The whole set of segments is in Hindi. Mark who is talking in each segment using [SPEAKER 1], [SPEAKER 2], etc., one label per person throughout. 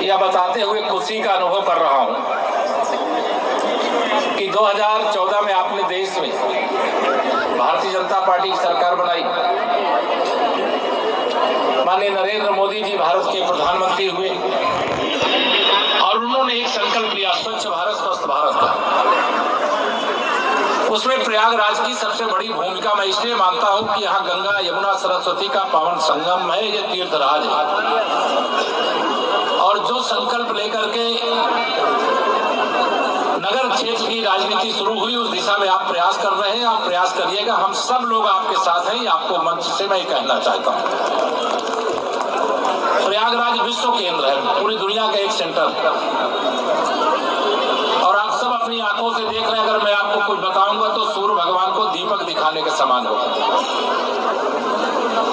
[SPEAKER 1] यह बताते हुए खुशी का अनुभव कर रहा हूं कि 2014 में आपने देश में भारतीय जनता पार्टी की सरकार बनाई। माननीय नरेंद्र मोदी जी भारत के प्रधानमंत्री हुए और उन्होंने एक संकल्प लिया, स्वच्छ भारत स्वस्थ भारत का। उसमें प्रयागराज की सबसे बड़ी भूमिका मैं इसलिए मानता हूं कि यहाँ गंगा यमुना सरस्वती का पावन संगम है, ये तीर्थराज है। और जो संकल्प लेकर के नगर क्षेत्र की राजनीति शुरू हुई, उस दिशा में आप प्रयास कर रहे हैं। आप प्रयास करिएगा, हम सब लोग आपके साथ हैं। आपको मंच से मैं कहना चाहता हूं, प्रयागराज विश्व केंद्र है, पूरी दुनिया का एक सेंटर है और आप सब अपनी आंखों से देख रहे हैं। अगर मैं आपको कुछ बताऊंगा तो सूर्य भगवान को दीपक दिखाने के समान होगा।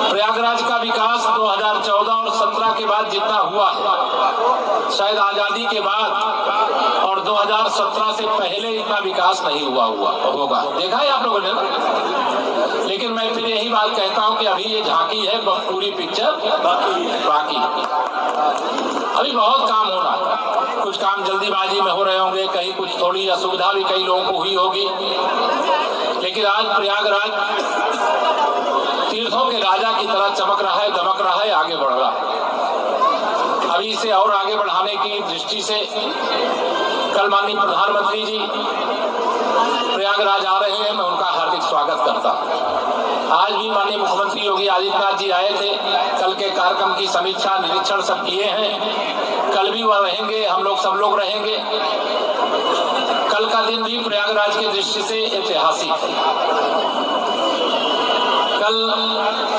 [SPEAKER 1] प्रयागराज का विकास 2014 और 17 के बाद जितना हुआ है, शायद आजादी के बाद और 2017 से पहले इतना विकास नहीं हुआ होगा। देखा है आप लोगों ने। लेकिन मैं फिर यही बात कहता हूं कि अभी ये झांकी है, पूरी पिक्चर बाकी अभी बहुत काम होना है। कुछ काम जल्दीबाजी में हो रहे होंगे, कहीं कुछ थोड़ी असुविधा भी कई लोगों को हुई होगी, लेकिन आज प्रयागराज तीर्थों के राजा की तरह चमक रहा है, दमक रहा है, आगे बढ़ रहा है। अभी इसे और आगे बढ़ाने की दृष्टि से कल माननीय प्रधानमंत्री जी प्रयागराज आ रहे हैं, मैं उनका हार्दिक स्वागत करता हूं। आज भी माननीय मुख्यमंत्री योगी आदित्यनाथ जी आए थे, कल के कार्यक्रम की समीक्षा निरीक्षण सब किए हैं। कल भी वह रहेंगे, हम लोग सब लोग रहेंगे। कल का दिन भी प्रयागराज की दृष्टि से ऐतिहासिक है। कल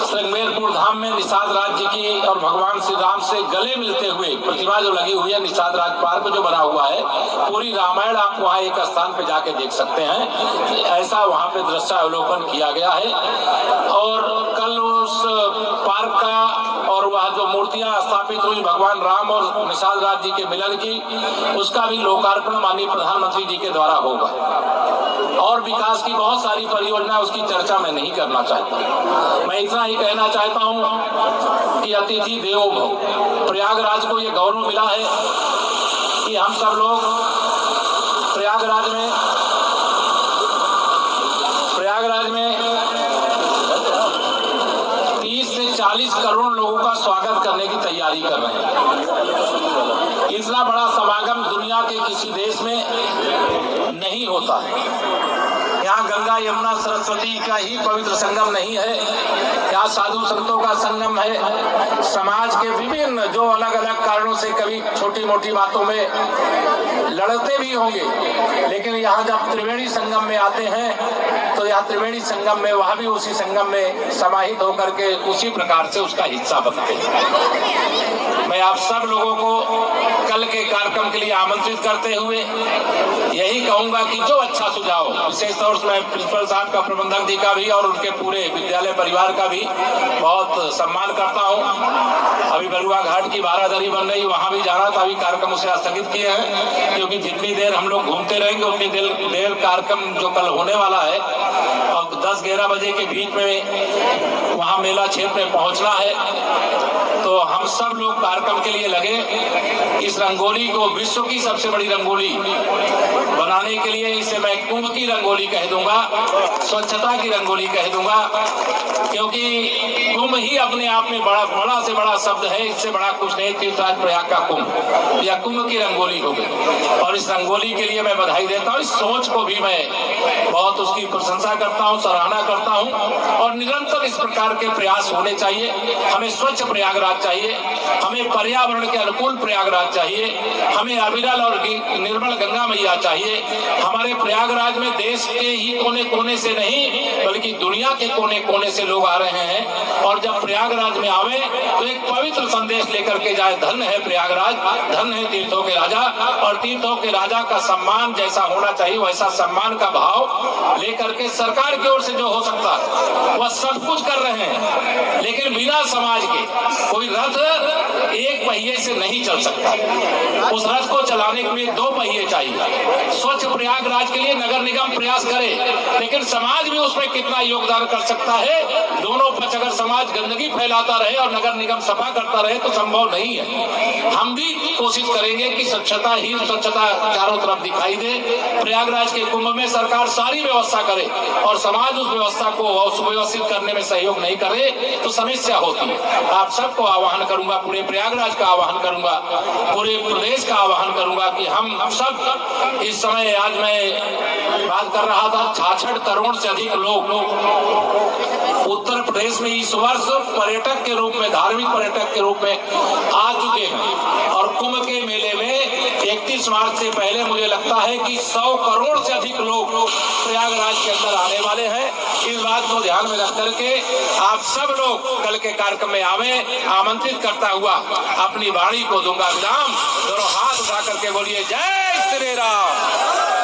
[SPEAKER 1] श्रृंगेरपुर धाम में निषाद राज जी की और भगवान श्री राम से गले मिलते हुए प्रतिमा जो लगी हुई है, निषाद राज पार्क जो बना हुआ है, पूरी रामायण आप वहाँ एक स्थान पे जाके देख सकते हैं। ऐसा वहाँ पे दृश्यावलोकन किया गया है। और कल उस पार्क का और वह जो मूर्तियां स्थापित हुई भगवान राम और निषाद राज जी के मिलन की, उसका भी लोकार्पण माननीय प्रधानमंत्री जी के द्वारा होगा। और विकास की बहुत सारी परियोजना, उसकी चर्चा मैं नहीं करना चाहता। मैं इतना ही कहना चाहता हूं कि अतिथि देवो भव, प्रयागराज को ये गौरव मिला है कि हम सब लोग प्रयागराज में 30 से 40 करोड़ लोगों का स्वागत करने की तैयारी कर रहे हैं। इतना बड़ा समागम दुनिया के किसी देश में नहीं होता है। यहाँ गंगा यमुना सरस्वती का ही पवित्र संगम नहीं है, यहाँ साधु संतों का संगम है। समाज के विभिन्न जो अलग अलग कारणों से कभी छोटी मोटी बातों में लड़ते भी होंगे, लेकिन यहाँ जब त्रिवेणी संगम में आते हैं तो यहाँ त्रिवेणी संगम में वह भी उसी संगम में समाहित होकर के उसी प्रकार से उसका हिस्सा बनते हैं। मैं आप सब लोगों को कल के कार्यक्रम के लिए आमंत्रित करते हुए यही कहूंगा कि जो अच्छा सुझाव, विशेष तौर से मैं प्रिंसिपल साहब का, प्रबंधक जी का भी और उनके पूरे विद्यालय परिवार का भी बहुत सम्मान करता हूं। अभी बरुआ घाट की बारादरी बन रही, वहां भी जाना था, अभी कार्यक्रम उसे स्थगित किए हैं क्योंकि जितनी देर हम लोग घूमते रहेंगे उतनी देर कार्यक्रम जो कल होने वाला है और 10-11 बजे के बीच में वहां मेला क्षेत्र में पहुंचना है। तो हम सब लोग कार्यक्रम के लिए लगे। इस रंगोली को विश्व की सबसे बड़ी रंगोली बनाने के लिए इसे मैं कुंभ की रंगोली कह दूंगा, स्वच्छता की रंगोली कह दूंगा, क्योंकि कुंभ ही अपने आप में बड़ा से बड़ा शब्द है। इससे बड़ा कुछ नहीं। तीर्थराज प्रयाग का कुंभ या कुंभ की रंगोली हो गई और इस रंगोली के लिए मैं बधाई देता हूँ। इस सोच को भी मैं बहुत उसकी प्रशंसा करता हूँ, सराहना करता हूँ और निरंतर इस प्रकार के प्रयास होने चाहिए। हमें स्वच्छ प्रयागराज चाहिए, हमें पर्यावरण के अनुकूल प्रयागराज चाहिए, हमें अविरल और निर्मल गंगा मैया चाहिए। हमारे प्रयागराज में देश के ही कोने कोने से नहीं बल्कि दुनिया के कोने कोने से लोग आ रहे हैं और जब प्रयागराज में आवे तो एक पवित्र संदेश लेकर के जाए, धन्य है प्रयागराज, धन्य है तीर्थों के राजा। और तीर्थों के राजा का सम्मान जैसा होना चाहिए वैसा सम्मान का भाव लेकर के सरकार की ओर से जो हो सकता है वह सब कुछ कर रहे हैं। लेकिन बिना समाज के कोई रथ एक पहिए से नहीं चल सकता, उस रथ को चलाने के लिए 2 पहिए चाहिए। स्वच्छ प्रयागराज के लिए नगर निगम प्रयास करे, लेकिन समाज भी उसमें कितना योगदान कर सकता है। दोनों पक्ष अगर समाज गंदगी फैलाता रहे और नगर निगम सफा करता रहे तो संभव नहीं है। हम भी कोशिश करेंगे कि स्वच्छता ही स्वच्छता चारों तरफ दिखाई दे। प्रयागराज के कुंभ में सरकार सारी व्यवस्था करे और समाज उस व्यवस्था को सुव्यवस्थित करने में सहयोग नहीं करे तो समस्या होती है। आप सबको आह्वान करूंगा, पूरे प्रयागराज का आह्वान करूंगा, पूरे प्रदेश का आह्वान करूंगा कि हम सब इस समय, आज मैं बात कर रहा था, 66 करोड़ से अधिक लोग उत्तर प्रदेश में इस वर्ष पर्यटक के रूप में, धार्मिक पर्यटक के रूप में आ चुके हैं। और कुंभ के मेले में 31 मार्च से पहले मुझे लगता है कि 100 करोड़ से अधिक लोग प्रयागराज के अंदर आने वाले हैं। इस बात को ध्यान में रख करके आप सब लोग कल के कार्यक्रम में आवे। आमंत्रित करता हुआ अपनी वाणी को दूंगा विराम। दोनों हाथ उठा करके बोलिए जय श्री राम।